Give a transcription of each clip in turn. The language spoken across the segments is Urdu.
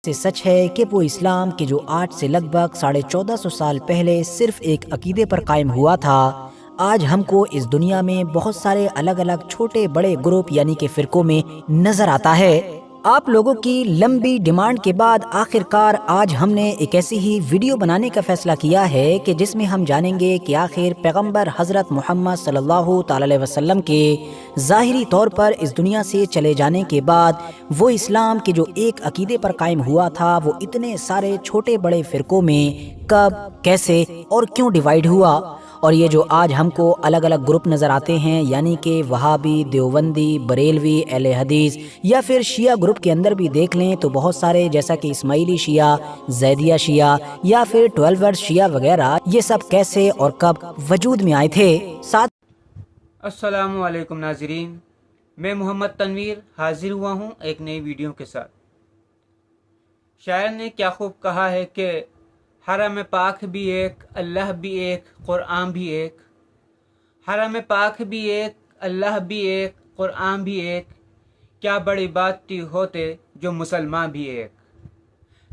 سے سچ ہے کہ وہ اسلام کے جو آج سے لگ بھگ 1450 سال پہلے صرف ایک عقیدے پر قائم ہوا تھا، آج ہم کو اس دنیا میں بہت سارے الگ الگ چھوٹے بڑے گروپ یعنی کہ فرقوں میں نظر آتا ہے۔ آپ لوگوں کی لمبی ڈیمانڈ کے بعد آخر کار آج ہم نے ایک ایسی ہی ویڈیو بنانے کا فیصلہ کیا ہے کہ جس میں ہم جانیں گے کہ آخر پیغمبر حضرت محمد صلی اللہ تعالی علیہ وسلم کے ظاہری طور پر اس دنیا سے چلے جانے کے بعد وہ اسلام کے جو ایک عقیدے پر قائم ہوا تھا وہ اتنے سارے چھوٹے بڑے فرقوں میں کب، کیسے اور کیوں ڈیوائیڈ ہوا، اور یہ جو آج ہم کو الگ الگ گروپ نظر آتے ہیں یعنی کہ وہابی، دیوبندی، بریلوی، اہل حدیث یا پھر شیعہ گروپ کے اندر بھی دیکھ لیں تو بہت سارے جیسا کہ اسماعیلی شیعہ، زیدیہ شیعہ یا پھر 12 شیعہ وغیرہ، یہ سب کیسے اور کب وجود میں آئے تھے۔ السلام علیکم ناظرین، میں محمد تنویر حاضر ہوا ہوں ایک نئی ویڈیو کے ساتھ۔ شاعر نے کیا خوب کہا ہے کہ حرم پاک بھی ایک، اللہ بھی ایک، قرآن بھی ایک۔ حرم پاک بھی ایک، اللہ بھی ایک، قرآن بھی ایک، کیا بڑی بات تھی ہوتے جو مسلمان بھی ایک۔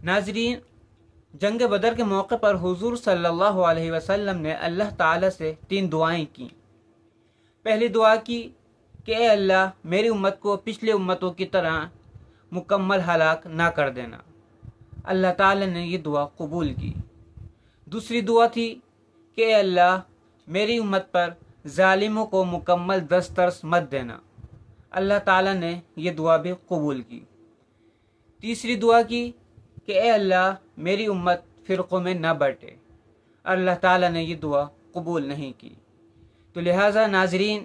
ناظرین، جنگ بدر کے موقع پر حضور صلی اللہ علیہ وسلم نے اللہ تعالی سے 3 دعائیں کی۔ پہلی دعا کی کہ اے اللہ میری امت کو پچھلے امتوں کی طرح مکمل ہلاک نہ کر دینا۔ اللہ تعالی نے یہ دعا قبول کی۔ دوسری دعا تھی کہ اے اللہ میری امت پر ظالموں کو مکمل دسترس مت دینا۔ اللہ تعالی نے یہ دعا بھی قبول کی۔ تیسری دعا کی کہ اے اللہ میری امت فرقوں میں نہ بٹے۔ اللہ تعالی نے یہ دعا قبول نہیں کی۔ تو لہٰذا ناظرین،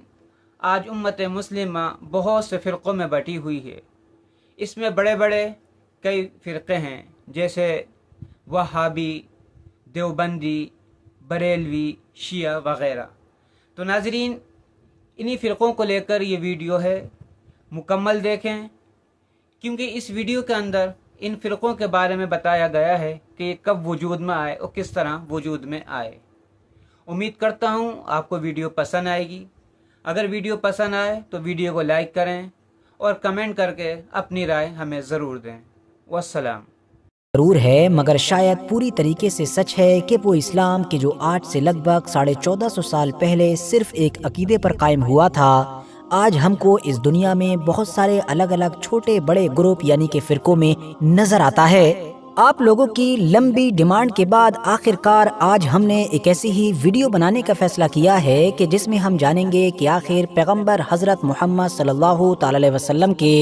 آج امت مسلمہ بہت سے فرقوں میں بٹی ہوئی ہے۔ اس میں بڑے بڑے کئی فرقے ہیں جیسے وہابی، دیوبندی، بریلوی، شیعہ وغیرہ۔ تو ناظرین، انہی فرقوں کو لے کر یہ ویڈیو ہے، مکمل دیکھیں، کیونکہ اس ویڈیو کے اندر ان فرقوں کے بارے میں بتایا گیا ہے کہ یہ کب وجود میں آئے اور کس طرح وجود میں آئے۔ امید کرتا ہوں آپ کو ویڈیو پسند آئے گی۔ اگر ویڈیو پسند آئے تو ویڈیو کو لائک کریں اور کمنٹ کر کے اپنی رائے ہمیں ضرور دیں۔ والسلام۔ ضرور ہے مگر شاید پوری طریقے سے سچ ہے کہ وہ اسلام کے جو آج سے لگ بھگ 1450 سال پہلے صرف ایک عقیدے پر قائم ہوا تھا، آج ہم کو اس دنیا میں بہت سارے الگ الگ چھوٹے بڑے گروپ یعنی کہ فرقوں میں نظر آتا ہے۔ آپ لوگوں کی لمبی ڈیمانڈ کے بعد آخر کار آج ہم نے ایک ایسی ہی ویڈیو بنانے کا فیصلہ کیا ہے کہ جس میں ہم جانیں گے کہ آخر پیغمبر حضرت محمد صلی اللہ تعالی علیہ وسلم کے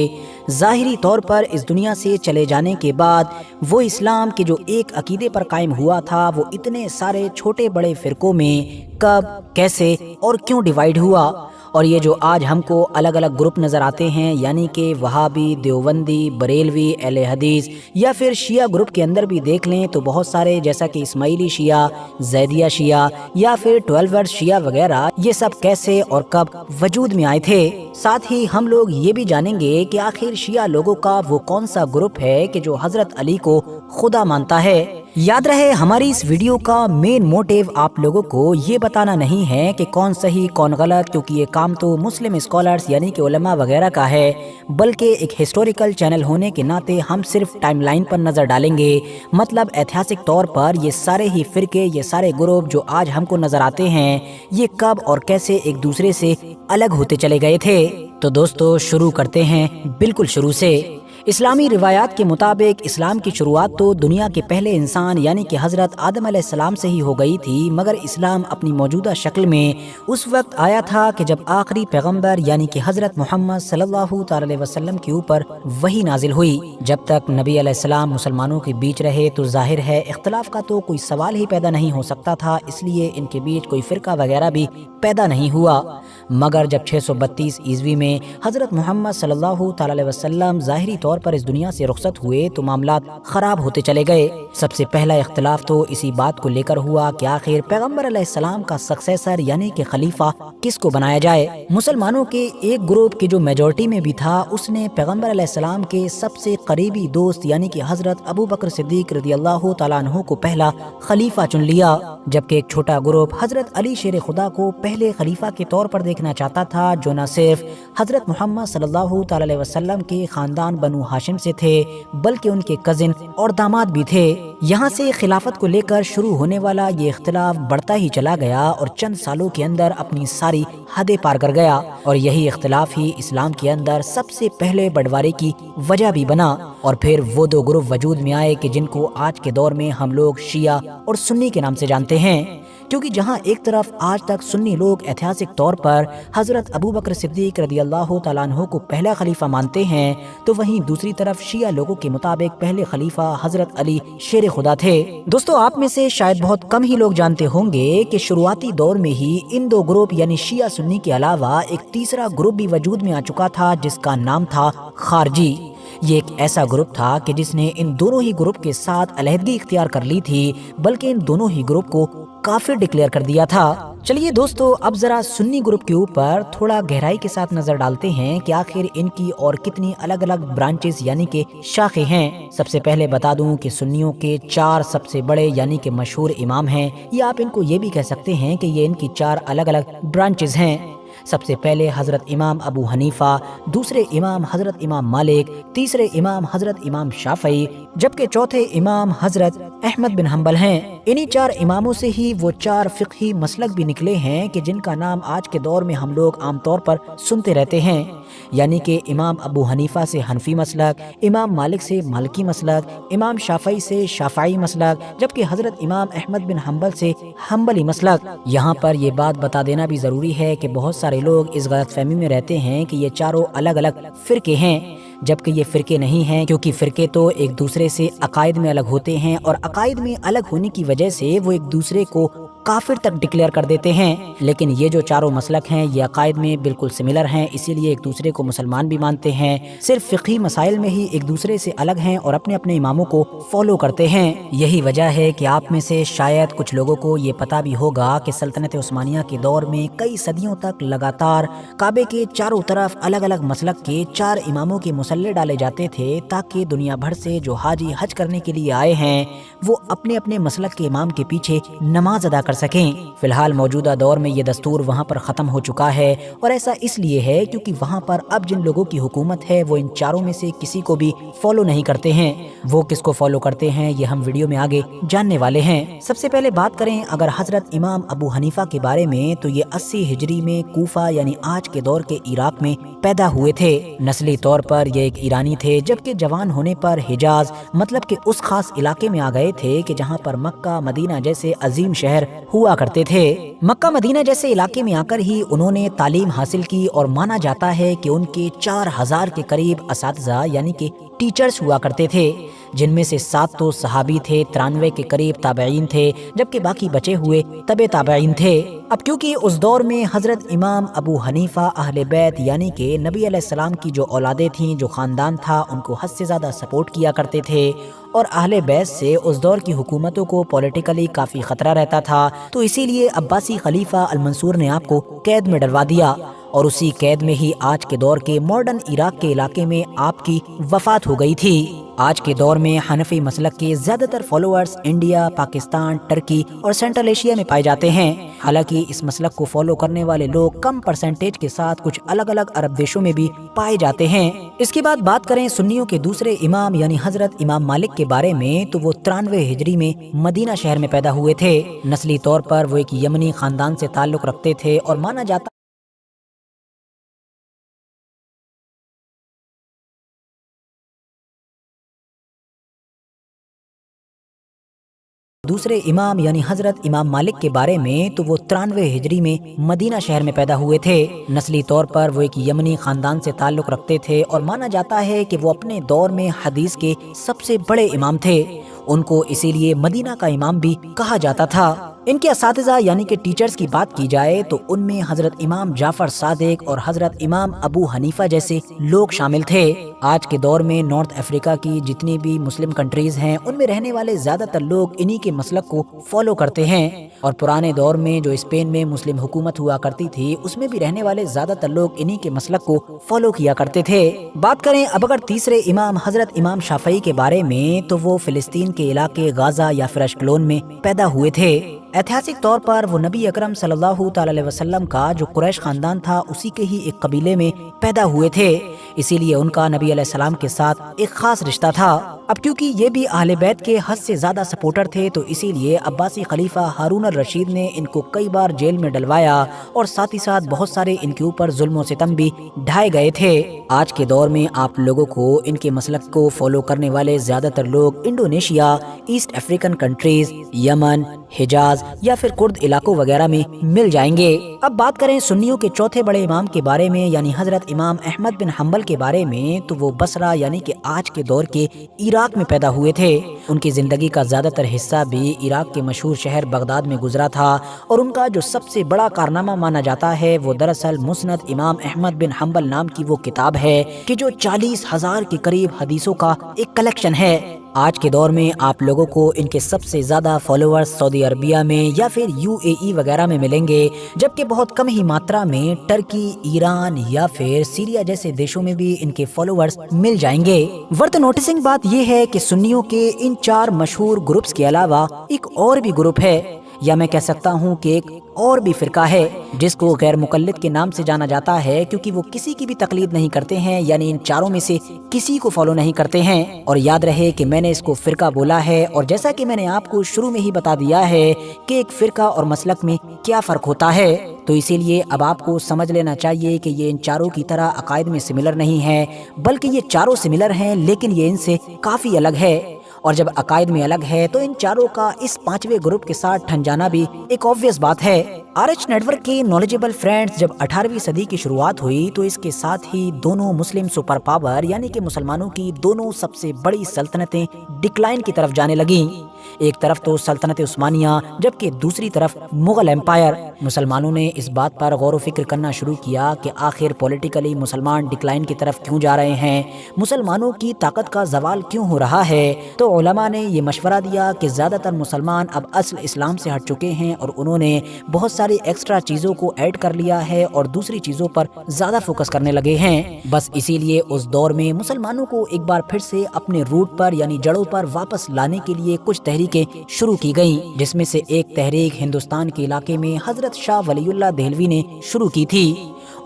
ظاہری طور پر اس دنیا سے چلے جانے کے بعد وہ اسلام کے جو ایک عقیدے پر قائم ہوا تھا وہ اتنے سارے چھوٹے بڑے فرقوں میں کب، کیسے اور کیوں ڈیوائیڈ ہوا، اور یہ جو آج ہم کو الگ الگ گروپ نظر آتے ہیں یعنی کہ وہابی، دیوبندی، بریلوی، اہل حدیث یا پھر شیعہ گروپ کے اندر بھی دیکھ لیں تو بہت سارے جیسا کہ اسماعیلی شیعہ، زیدیہ شیعہ یا پھر 12 شیعہ وغیرہ، یہ سب کیسے اور کب وجود میں آئے تھے۔ ساتھ ہی ہم لوگ یہ بھی جانیں گے کہ آخر شیعہ لوگوں کا وہ کون سا گروپ ہے کہ جو حضرت علی کو خدا مانتا ہے۔ یاد رہے ہماری اس ویڈیو کا مین موٹیو آپ لوگوں کو یہ بتانا نہیں ہے کہ کون صحیح کون غلط، کیونکہ یہ کام تو مسلم اسکالرز یعنی کہ علماء وغیرہ کا ہے، بلکہ ایک ہسٹوریکل چینل ہونے کے ناطے ہم صرف ٹائم لائن پر نظر ڈالیں گے، مطلب ایتہاسک طور پر یہ سارے ہی فرقے، یہ سارے گروپ جو آج ہم کو نظر آتے ہیں یہ کب اور کیسے ایک دوسرے سے الگ ہوتے چلے گئے تھے۔ تو دوستو شروع کرتے ہیں بالکل شروع سے۔ اسلامی روایات کے مطابق اسلام کی شروعات تو دنیا کے پہلے انسان یعنی کہ حضرت آدم علیہ السلام سے ہی ہو گئی تھی، مگر اسلام اپنی موجودہ شکل میں اس وقت آیا تھا کہ جب آخری پیغمبر یعنی کہ حضرت محمد صلی اللہ تعالی علیہ وسلم کے اوپر وحی نازل ہوئی۔ جب تک نبی علیہ السلام مسلمانوں کے بیچ رہے تو ظاہر ہے اختلاف کا تو کوئی سوال ہی پیدا نہیں ہو سکتا تھا، اس لیے ان کے بیچ کوئی فرقہ وغیرہ بھی پیدا نہیں ہوا۔ مگر جب 632 عیسوی میں حضرت محمد صلی اللہ تعالی علیہ وسلم ظاہری طور پر اس دنیا سے رخصت ہوئے تو معاملات خراب ہوتے چلے گئے۔ سب سے پہلا اختلاف تو اسی بات کو لے کر ہوا کہ آخر پیغمبر علیہ السلام کا سکسیسر یعنی کہ خلیفہ کس کو بنایا جائے۔ مسلمانوں کے ایک گروپ کے جو میجورٹی میں بھی تھا اس نے پیغمبر علیہ السلام کے سب سے قریبی دوست یعنی کہ حضرت ابو بکر صدیق رضی اللہ تعالیٰ عنہ کو پہلا خلیفہ چن لیا، جبکہ ایک چھوٹا گروپ حضرت علی شیر خدا کو پہلے خلیفہ کے طور پر دیکھنا چاہتا تھا، جو نہ صرف حضرت محمد صلی اللہ تعالی علیہ وسلم کے خاندان بنو ہاشم سے تھے بلکہ ان کے کزن اور داماد بھی تھے۔ یہاں سے خلافت کو لے کر شروع ہونے والا یہ اختلاف بڑھتا ہی چلا گیا اور چند سالوں کے اندر اپنی ساری حدیں پار کر گیا، اور یہی اختلاف ہی اسلام کے اندر سب سے پہلے بٹوارے کی وجہ بھی بنا، اور پھر وہ دو گروپ وجود میں آئے کہ جن کو آج کے دور میں ہم لوگ شیعہ اور سنی کے نام سے جانتے ہیں۔ کیونکہ جہاں ایک طرف آج تک سنی لوگ ایتہاسک طور پر حضرت ابوبکر صدیق رضی اللہ تعالیٰ عنہ کو پہلا خلیفہ مانتے ہیں، تو وہیں دوسری طرف شیعہ لوگوں کے مطابق پہلے خلیفہ حضرت علی شیر خدا تھے۔ دوستو، آپ میں سے شاید بہت کم ہی لوگ جانتے ہوں گے کہ شروعاتی دور میں ہی ان دو گروپ یعنی شیعہ سنی کے علاوہ ایک تیسرا گروپ بھی وجود میں آ چکا تھا جس کا نام تھا خارجی۔ یہ ایک ایسا گروپ تھا کہ جس نے ان دونوں ہی گروپ کے ساتھ علیحدگی اختیار کر لی تھی، بلکہ ان دونوں ہی گروپ کو کافر ڈکلیئر کر دیا تھا۔ چلیے دوستو، اب ذرا سنی گروپ کے اوپر تھوڑا گہرائی کے ساتھ نظر ڈالتے ہیں کہ آخر ان کی اور کتنی الگ الگ برانچز یعنی کہ شاخیں ہیں۔ سب سے پہلے بتا دوں کہ سنیوں کے 4 سب سے بڑے یعنی کہ مشہور امام ہیں، یا آپ ان کو یہ بھی کہہ سکتے ہیں کہ یہ ان کی 4 الگ الگ برانچز ہیں۔ سب سے پہلے حضرت امام ابو حنیفہ، دوسرے امام حضرت امام مالک، تیسرے امام حضرت امام شافعی، جبکہ چوتھے امام حضرت احمد بن حنبل ہیں۔ انہی 4 اماموں سے ہی وہ 4 فقہی مسلک بھی نکلے ہیں کہ جن کا نام آج کے دور میں ہم لوگ عام طور پر سنتے رہتے ہیں، یعنی کہ امام ابو حنیفہ سے حنفی مسلک، امام مالک سے مالکی مسلک، امام شافعی سے شافعی مسلک، جبکہ حضرت امام احمد بن حنبل سے حنبلی مسلک۔ یہاں پر یہ بات بتا دینا بھی ضروری ہے کہ بہت سارے لوگ اس غلط فہمی میں رہتے ہیں کہ یہ چاروں الگ الگ فرقے ہیں، جبکہ یہ فرقے نہیں ہیں، کیونکہ فرقے تو ایک دوسرے سے عقائد میں الگ ہوتے ہیں، اور عقائد میں الگ ہونے کی وجہ سے وہ ایک دوسرے کو کافر تک ڈکلیئر کر دیتے ہیں۔ لیکن یہ جو چاروں مسلک ہیں یہ عقائد میں بالکل سملر ہیں، اسی لیے ایک دوسرے کو مسلمان بھی مانتے ہیں، صرف فقہی مسائل میں ہی ایک دوسرے سے الگ ہیں اور اپنے اپنے اماموں کو فالو کرتے ہیں۔ یہی وجہ ہے کہ آپ میں سے شاید کچھ لوگوں کو یہ پتا بھی ہوگا کہ سلطنت عثمانیہ کے دور میں کئی صدیوں تک لگاتار کعبے کے چاروں طرف الگ الگ مسلک کے 4 اماموں کے مسلح ڈالے جاتے تھے، تاکہ دنیا بھر سے جو حاجی حج کرنے کے لیے آئے ہیں وہ اپنے اپنے مسلک کے امام کے پیچھے نماز ادا کر سکیں۔ فی الحال موجودہ دور میں یہ دستور وہاں پر ختم ہو چکا ہے، اور ایسا اس لیے ہے کیونکہ وہاں پر اب جن لوگوں کی حکومت ہے وہ ان چاروں میں سے کسی کو بھی فالو نہیں کرتے ہیں۔ وہ کس کو فالو کرتے ہیں یہ ہم ویڈیو میں آگے جاننے والے ہیں۔ سب سے پہلے بات کریں اگر حضرت امام ابو حنیفہ کے بارے میں، تو یہ 80 ہجری میں کوفہ یعنی آج کے دور کے عراق میں پیدا ہوئے تھے۔ نسلی طور پر یہ ایک ایرانی تھے، جبکہ جوان ہونے پر حجاز مطلب کہ اس خاص علاقے میں آ گئے تھے کہ جہاں پر مکہ مدینہ جیسے عظیم شہر ہوا کرتے تھے۔ مکہ مدینہ جیسے علاقے میں آ کر ہی انہوں نے تعلیم حاصل کی، اور مانا جاتا ہے کہ ان کے 4000 کے قریب اساتذہ یعنی کہ ٹیچرز ہوا کرتے تھے، جن میں سے 7 تو صحابی تھے، 93 کے قریب تابعین تھے، جبکہ باقی بچے ہوئے تبع تابعین تھے۔ اب کیونکہ اس دور میں حضرت امام ابو حنیفہ اہل بیت یعنی کہ نبی علیہ السلام کی جو اولادیں تھیں، جو خاندان تھا، ان کو حد سے زیادہ سپورٹ کیا کرتے تھے، اور اہل بیت سے اس دور کی حکومتوں کو پولیٹیکلی کافی خطرہ رہتا تھا، تو اسی لیے عباسی خلیفہ المنصور نے آپ کو قید میں ڈلوا دیا، اور اسی قید میں ہی آج کے دور کے ماڈرن عراق کے علاقے میں آپ کی وفات ہو گئی تھی۔ آج کے دور میں حنفی مسلک کے زیادہ تر فالوورز انڈیا، پاکستان، ٹرکی اور سینٹرل ایشیا میں پائے جاتے ہیں، حالانکہ اس مسلک کو فالو کرنے والے لوگ کم پرسنٹیج کے ساتھ کچھ الگ الگ عرب دیشوں میں بھی پائے جاتے ہیں۔ اس کے بعد بات کریں سنیوں کے دوسرے امام یعنی حضرت امام مالک کے بارے میں، تو وہ 93 ہجری میں مدینہ شہر میں پیدا ہوئے تھے۔ نسلی طور پر وہ ایک یمنی خاندان سے تعلق رکھتے تھے، اور مانا جاتا دوسرے امام یعنی حضرت امام مالک کے بارے میں، تو وہ 93 ہجری میں مدینہ شہر میں پیدا ہوئے تھے۔ نسلی طور پر وہ ایک یمنی خاندان سے تعلق رکھتے تھے، اور مانا جاتا ہے کہ وہ اپنے دور میں حدیث کے سب سے بڑے امام تھے، ان کو اسی لیے مدینہ کا امام بھی کہا جاتا تھا۔ ان کے اساتذہ یعنی کہ ٹیچرز کی بات کی جائے تو ان میں حضرت امام جعفر صادق اور حضرت امام ابو حنیفہ جیسے لوگ شامل تھے۔ آج کے دور میں نارتھ افریقہ کی جتنی بھی مسلم کنٹریز ہیں ان میں رہنے والے زیادہ تر لوگ انہی کے مسلک کو فالو کرتے ہیں، اور پرانے دور میں جو اسپین میں مسلم حکومت ہوا کرتی تھی اس میں بھی رہنے والے زیادہ تر لوگ انہی کے مسلک کو فالو کیا کرتے تھے۔ بات کریں اب اگر تیسرے امام حضرت امام شافعی کے بارے میں، تو وہ فلسطین کے علاقے غازہ یا پھر اشکلون میں پیدا ہوئے تھے۔ ایتہاسک طور پر وہ نبی اکرم صلی اللہ تعالی علیہ وسلم کا جو قریش خاندان تھا اسی کے ہی ایک قبیلے میں پیدا ہوئے تھے، اسی لیے ان کا نبی نبی علیہ السلام کے ساتھ ایک خاص رشتہ تھا۔ اب کیونکہ یہ بھی اہل بیت کے حد سے زیادہ سپورٹر تھے تو اسی لیے عباسی خلیفہ ہارون الرشید نے ان کو کئی بار جیل میں ڈلوایا اور ساتھ ہی ساتھ بہت سارے ان کے اوپر ظلم و ستم بھی ڈھائے گئے تھے۔ آج کے دور میں آپ لوگوں کو ان کے مسلک کو فالو کرنے والے زیادہ تر لوگ انڈونیشیا، ایسٹ افریقن کنٹریز، یمن، حجاز یا پھر کرد علاقوں وغیرہ میں مل جائیں گے۔ اب بات کریں سنیوں کے چوتھے بڑے امام کے بارے میں یعنی حضرت امام احمد بن حنبل کے بارے میں، تو وہ بصرہ یعنی کہ آج کے دور کے عراق میں پیدا ہوئے تھے۔ ان کی زندگی کا زیادہ تر حصہ بھی عراق کے مشہور شہر بغداد میں گزرا تھا اور ان کا جو سب سے بڑا کارنامہ مانا جاتا ہے وہ دراصل مسند امام احمد بن حنبل نام کی وہ کتاب ہے کہ جو 40,000 کے قریب حدیثوں کا ایک کلیکشن ہے۔ آج کے دور میں آپ لوگوں کو ان کے سب سے زیادہ فالوورز سعودی عربیہ میں یا پھر UAE وغیرہ میں ملیں گے، جبکہ بہت کم ہی ماترا میں ٹرکی، ایران یا پھر سیریا جیسے دیشوں میں بھی ان کے فالوورز مل جائیں گے۔ ورتھ نوٹسنگ بات یہ ہے کہ سنیوں کے ان 4 مشہور گروپس کے علاوہ ایک اور بھی گروپ ہے، یا میں کہہ سکتا ہوں کہ ایک اور بھی فرقہ ہے جس کو غیر مقلد کے نام سے جانا جاتا ہے، کیونکہ وہ کسی کی بھی تقلید نہیں کرتے ہیں، یعنی ان چاروں میں سے کسی کو فالو نہیں کرتے ہیں۔ اور یاد رہے کہ میں نے اس کو فرقہ بولا ہے، اور جیسا کہ میں نے آپ کو شروع میں ہی بتا دیا ہے کہ ایک فرقہ اور مسلک میں کیا فرق ہوتا ہے، تو اسی لیے اب آپ کو سمجھ لینا چاہیے کہ یہ ان چاروں کی طرح عقائد میں سملر نہیں ہے، بلکہ یہ چاروں سملر ہیں لیکن یہ ان سے کافی الگ ہے۔ اور جب عقائد میں الگ ہے تو ان چاروں کا اس 5ویں گروپ کے ساتھ ٹھن جانا بھی ایک obvious بات ہے۔ RH نیٹورک کے نالجبل فرینڈز، جب 18ویں صدی کی شروعات ہوئی تو اس کے ساتھ ہی دونوں مسلم سپر پاور یعنی کہ مسلمانوں کی دونوں سب سے بڑی سلطنتیں ڈکلائن کی طرف جانے لگیں۔ ایک طرف تو سلطنت عثمانیہ جبکہ دوسری طرف مغل امپائر۔ مسلمانوں نے اس بات پر غور و فکر کرنا شروع کیا کہ آخر پولیٹیکلی مسلمان ڈکلائن کی طرف کیوں جا رہے ہیں، مسلمانوں کی طاقت کا زوال کیوں ہو رہا ہے۔ تو علماء نے یہ مشورہ دیا کہ زیادہ تر مسلمان اب اصل اسلام سے ہٹ چکے ہیں اور انہوں نے بہت ساری ایکسٹرا چیزوں کو ایڈ کر لیا ہے اور دوسری چیزوں پر زیادہ فوکس کرنے لگے ہیں۔ بس اسی لیے اس دور میں مسلمانوں کو ایک بار پھر سے اپنے روٹ پر یعنی جڑوں پر واپس لانے کے لیے کچھ تحریکیں شروع کی گئیں، جس میں سے ایک تحریک ہندوستان کے علاقے میں حضرت شاہ ولی اللہ دہلوی نے شروع کی تھی۔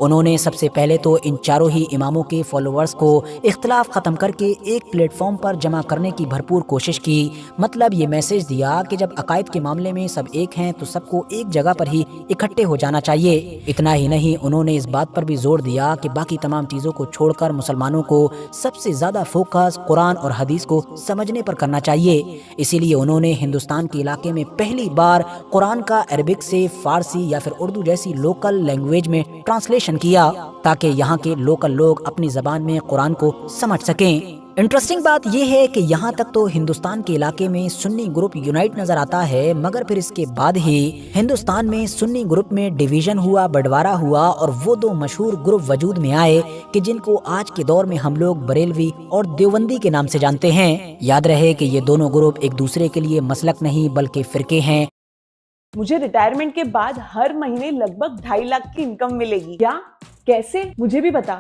انہوں نے سب سے پہلے تو ان چاروں ہی اماموں کے فالوورز کو اختلاف ختم کر کے ایک پلیٹ فارم پر جمع کرنے کی بھرپور کوشش کی۔ مطلب یہ میسج دیا کہ جب عقائد کے معاملے میں سب ایک ہیں تو سب کو ایک جگہ پر ہی اکٹھے ہو جانا چاہیے۔ اتنا ہی نہیں، انہوں نے اس بات پر بھی زور دیا کہ باقی تمام چیزوں کو چھوڑ کر مسلمانوں کو سب سے زیادہ فوکس قرآن اور حدیث کو سمجھنے پر کرنا چاہیے۔ اسی لیے انہوں نے ہندوستان کے علاقے میں پہلی بار قرآن کا عربک سے فارسی یا پھر اردو جیسی لوکل لینگویج میں ٹرانسلیشن کیا تاکہ یہاں کے لوکل لوگ اپنی زبان میں قرآن کو سمجھ سکیں۔ انٹرسٹنگ بات یہ ہے کہ یہاں تک تو ہندوستان کے علاقے میں سنی گروپ یونائٹ نظر آتا ہے، مگر پھر اس کے بعد ہی ہندوستان میں سنی گروپ میں ڈیویژن ہوا، بٹوارا ہوا اور وہ 2 مشہور گروپ وجود میں آئے کہ جن کو آج کے دور میں ہم لوگ بریلوی اور دیوبندی کے نام سے جانتے ہیں۔ یاد رہے کہ یہ دونوں گروپ ایک دوسرے کے لیے مسلک نہیں بلکہ فرقے ہیں۔ مجھے ریٹائرمنٹ کے بعد ہر مہینے لگ بھگ 2.5 لاکھ کی انکم ملے گی، کیا کیسے مجھے بھی بتا۔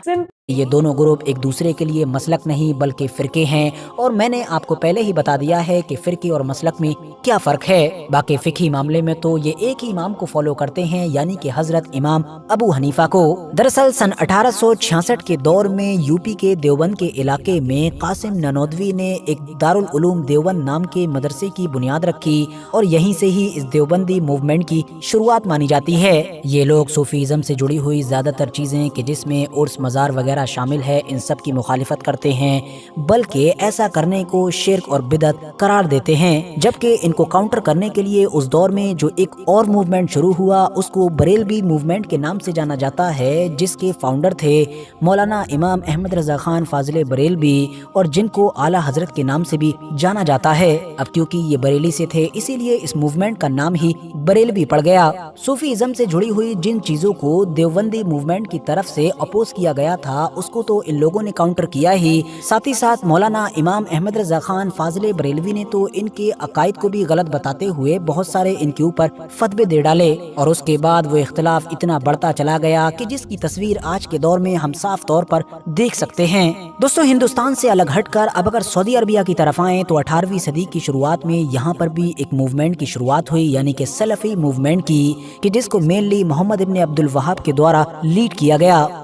یہ دونوں گروپ ایک دوسرے کے لیے مسلک نہیں بلکہ فرقے ہیں، اور میں نے آپ کو پہلے ہی بتا دیا ہے کہ فرقے اور مسلک میں کیا فرق ہے۔ باقی فقہی معاملے میں تو یہ ایک ہی امام کو فالو کرتے ہیں یعنی کہ حضرت امام ابو حنیفہ کو۔ دراصل سن 1866 کے دور میں یوپی کے دیوبند کے علاقے میں قاسم نانوتوی نے ایک دارالعلوم دیوبند نام کے مدرسے کی بنیاد رکھی اور یہیں سے ہی اس دیوبندی موومنٹ کی شروعات مانی جاتی ہے۔ یہ لوگ صوفیزم سے جڑی ہوئی زیادہ تر چیزیں کہ جس میں عرس مزار وغیرہ شامل ہے ان سب کی مخالفت کرتے ہیں، بلکہ ایسا کرنے کو شرک اور بدعت قرار دیتے ہیں۔ جبکہ ان کو کاؤنٹر کرنے کے لیے اس دور میں جو ایک اور موومنٹ شروع ہوا اس کو بریلوی موومنٹ کے نام سے جانا جاتا ہے، جس کے فاؤنڈر تھے مولانا امام احمد رضا خان فاضل بریلوی، اور جن کو اعلیٰ حضرت کے نام سے بھی جانا جاتا ہے۔ اب کیونکہ یہ بریلی سے تھے اسی لیے اس موومنٹ کا نام ہی بریلوی پڑ گیا۔ صوفیزم سے جڑی ہوئی جن چیزوں کو دیوبندی موومنٹ کی طرف سے اپوز کیا گیا تھا اس کو تو ان لوگوں نے کاؤنٹر کیا ہی، ساتھ ہی ساتھ مولانا امام احمد رضا خان فاضل بریلوی نے تو ان کے عقائد کو بھی غلط بتاتے ہوئے بہت سارے ان کے اوپر فتوے دے ڈالے، اور اس کے بعد وہ اختلاف اتنا بڑھتا چلا گیا کہ جس کی تصویر آج کے دور میں ہم صاف طور پر دیکھ سکتے ہیں۔ دوستو، ہندوستان سے الگ ہٹ کر اب اگر سعودی عربیہ کی طرف آئیں تو 18ویں صدی کی شروعات میں یہاں پر بھی ایک موومنٹ کی شروعات ہوئی، یعنی کہ سلفی موومنٹ کی، کہ جس کو مینلی محمد ابن عبد الوہاب کے دوارا لیڈ کیا گیا۔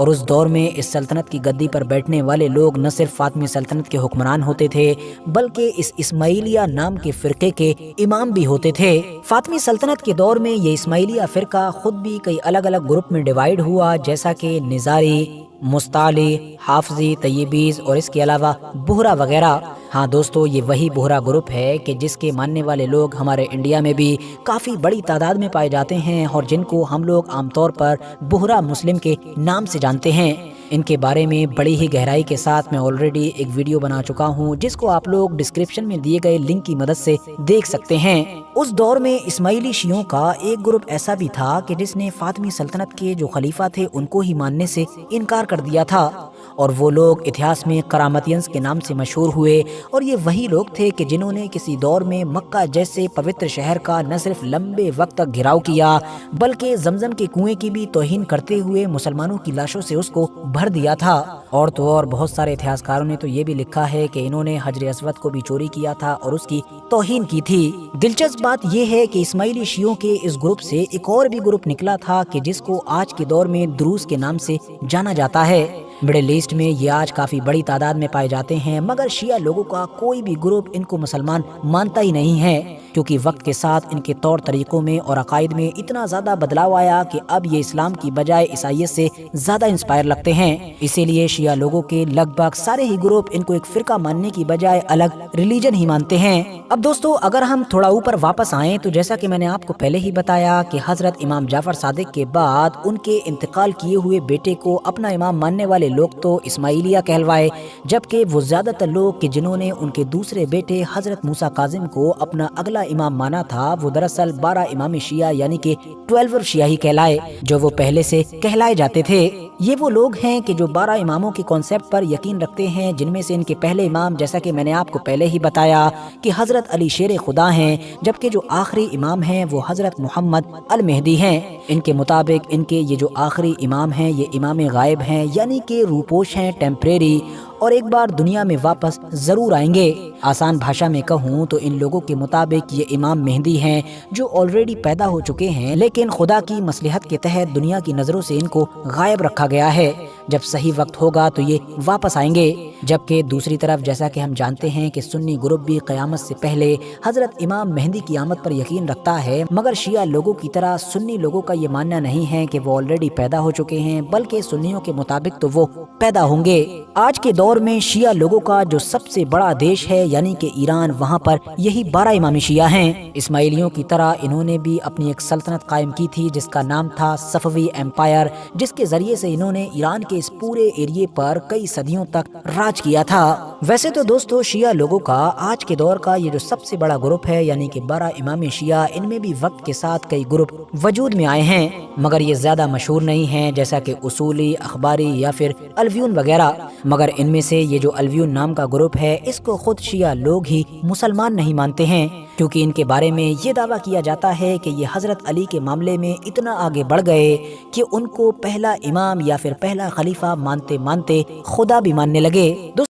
اور اس دور میں اس سلطنت کی گدی پر بیٹھنے والے لوگ نہ صرف فاطمی سلطنت کے حکمران ہوتے تھے بلکہ اس اسماعیلیہ نام کے فرقے کے امام بھی ہوتے تھے۔ فاطمی سلطنت کے دور میں یہ اسماعیلیہ فرقہ خود بھی کئی الگ الگ گروپ میں ڈیوائیڈ ہوا، جیسا کہ نظاری، مستعلی، حافظی، طیبیز اور اس کے علاوہ بہرا وغیرہ۔ ہاں دوستو، یہ وہی بہرا گروپ ہے کہ جس کے ماننے والے لوگ ہمارے انڈیا میں بھی کافی بڑی تعداد میں پائے جاتے ہیں اور جن کو ہم لوگ عام طور پر بہرا مسلم کے نام سے جانتے ہیں۔ ان کے بارے میں بڑی ہی گہرائی کے ساتھ میں آلریڈی ایک ویڈیو بنا چکا ہوں، جس کو آپ لوگ ڈسکرپشن میں دیے گئے لنک کی مدد سے دیکھ سکتے ہیں۔ اس دور میں اسماعیلی شیعوں کا ایک گروپ ایسا بھی تھا کہ جس نے فاطمی سلطنت کے جو خلیفہ تھے ان کو ہی ماننے سے انکار کر دیا تھا، اور وہ لوگ اتہاس میں کرامتینز کے نام سے مشہور ہوئے، اور یہ وہی لوگ تھے کہ جنہوں نے کسی دور میں مکہ جیسے پوتر شہر کا نہ صرف لمبے وقت تک گھراؤ کیا بلکہ زمزم کے کنویں کی بھی توہین کرتے ہوئے مسلمانوں کی لاشوں سے اس کو بھر دیا تھا۔ اور تو اور بہت سارے اتہاسکاروں نے تو یہ بھی لکھا ہے کہ انہوں نے حجر اسود کو بھی چوری کیا تھا اور اس کی توہین کی تھی۔ دلچسپ بات یہ ہے کہ اسماعیلی شیعوں کے اس گروپ سے ایک اور بھی گروپ نکلا تھا کہ جس کو آج کے دور میں دروز کے نام سے جانا جاتا ہے۔ مڈل ایسٹ میں یہ آج کافی بڑی تعداد میں پائے جاتے ہیں، مگر شیعہ لوگوں کا کوئی بھی گروپ ان کو مسلمان مانتا ہی نہیں ہے، کیونکہ وقت کے ساتھ ان کے طور طریقوں میں اور عقائد میں اتنا زیادہ بدلاؤ آیا کہ اب یہ اسلام کی بجائے عیسائیت سے زیادہ انسپائر لگتے ہیں۔ اسی لیے شیعہ لوگوں کے لگ بھگ سارے ہی گروپ ان کو ایک فرقہ ماننے کی بجائے الگ ریلیجن ہی مانتے ہیں۔ اب دوستو، اگر ہم تھوڑا اوپر واپس آئیں تو جیسا کہ میں نے آپ کو پہلے ہی بتایا کہ حضرت امام جعفر صادق کے بعد ان کے انتقال کیے ہوئے بیٹے کو اپنا امام ماننے والے لوگ تو اسماعیلیہ کہلوائے، جبکہ وہ زیادہ تر لوگ کہ جنہوں نے ان کے دوسرے بیٹے حضرت موسیٰ کاظم کو اپنا اگلا امام مانا تھا، وہ دراصل 12 امام شیعہ یعنی کہ 12 شیعہ ہی کہلائے، جو وہ پہلے سے کہلائے جاتے تھے۔ یہ وہ لوگ ہیں کہ جو 12 اماموں کی کانسیپٹ پر یقین رکھتے ہیں، جن میں سے ان کے پہلے امام جیسا کہ میں نے آپ کو پہلے ہی بتایا کہ حضرت علی شیر خدا ہیں، جبکہ جو آخری امام ہیں وہ حضرت محمد المہدی ہیں۔ ان کے مطابق ان کے یہ جو آخری امام ہیں یہ امام غائب ہیں، یعنی کہ روپوش ہیں، ٹیمپریری، اور ایک بار دنیا میں واپس ضرور آئیں گے۔ آسان بھاشا میں کہوں تو ان لوگوں کے مطابق یہ امام مہدی ہیں جو آلریڈی پیدا ہو چکے ہیں، لیکن خدا کی مصلحت کے تحت دنیا کی نظروں سے ان کو غائب رکھا گیا ہے۔ جب صحیح وقت ہوگا تو یہ واپس آئیں گے۔ جبکہ دوسری طرف جیسا کہ ہم جانتے ہیں کہ سنی گروپ بھی قیامت سے پہلے حضرت امام مہدی کی آمد پر یقین رکھتا ہے، مگر شیعہ لوگوں کی طرح سنی لوگوں کا یہ ماننا نہیں ہے کہ وہ آلریڈی پیدا ہو چکے ہیں، بلکہ سنیوں کے مطابق تو وہ پیدا ہوں گے۔ آج کے دور میں شیعہ لوگوں کا جو سب سے بڑا دیش ہے یعنی کہ ایران، وہاں پر یہی 12 امام شیعہ ہیں۔ اسماعیلیوں کی طرح انہوں نے بھی اپنی ایک سلطنت قائم کی تھی جس کا نام تھا صفوی ایمپائر، جس کے ذریعے سے انہوں نے ایران کے اس پورے ایریے پر کئی صدیوں تک راج کیا تھا۔ ویسے تو دوستو، شیعہ لوگوں کا آج کے دور کا یہ جو سب سے بڑا گروپ ہے یعنی کہ 12 امام شیعہ، ان میں بھی وقت کے ساتھ کئی گروپ وجود میں آئے ہیں، مگر یہ زیادہ مشہور نہیں ہیں، جیسا کہ اصولی، اخباری یا پھر الویون وغیرہ۔ مگر ان میں سے یہ جو الویون نام کا گروپ ہے، اس کو خود شیعہ لوگ ہی مسلمان نہیں مانتے ہیں، کیونکہ ان کے بارے میں یہ دعویٰ کیا جاتا ہے کہ یہ حضرت علی کے معاملے میں اتنا آگے بڑھ گئے کہ ان کو پہلا امام یا پھر پہلا خلیفہ مانتے مانتے خدا بھی ماننے لگے۔